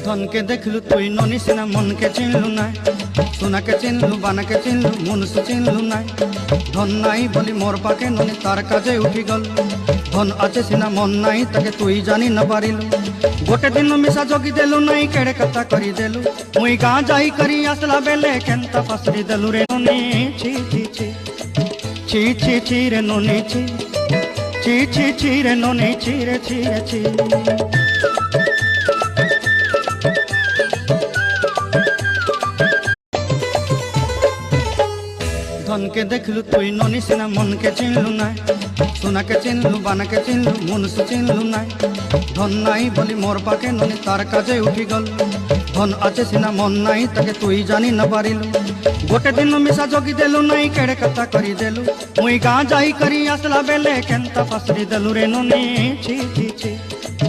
ধনকে দেখলু তুই ননি সিনা মনকে চিনলু নাই, সোনাকে চিনলু বানাকে চিনলু মনুষ্য চিনলু নাই। ধন নাই বলি মোর পাকে ননি তার কাজে উঠি গল, ধন আছে সিনা মন নাই তাকে তুই জানি না পারিলু। গোটে দিন মিশা জগি দেলু নাই কেড়ে কথা করি দেলু, মুই গাঁ যাই করি আসলা বেলে কেনতা পাসরি দেলু রে ননি। ছি ছি ছি ছি ছি ছি রে ননি ছি ছি ছি ছি রে ননি ছি রে ছি রে ছি। ধনকে দেখলু তুই ননি সিনা মনকে চিনলু নাই, সোনাকে চিনলু বানাকে চিনলু মনুষ্য চিনলু নাই। ধন নাই বলি মোর পাকে ননি তার কাজে উঠি গল, ধন আছে সিনা মন নাই তাকে তুই জানি না পারিলু। গোটে দিন মিশা জগি দেলু নাই কেড়ে কথা করি দেলু, মুই গাঁ যাই করি আসলা বেলে কেনতা পাসরি দেলু রে ননি। ছি ছি ছি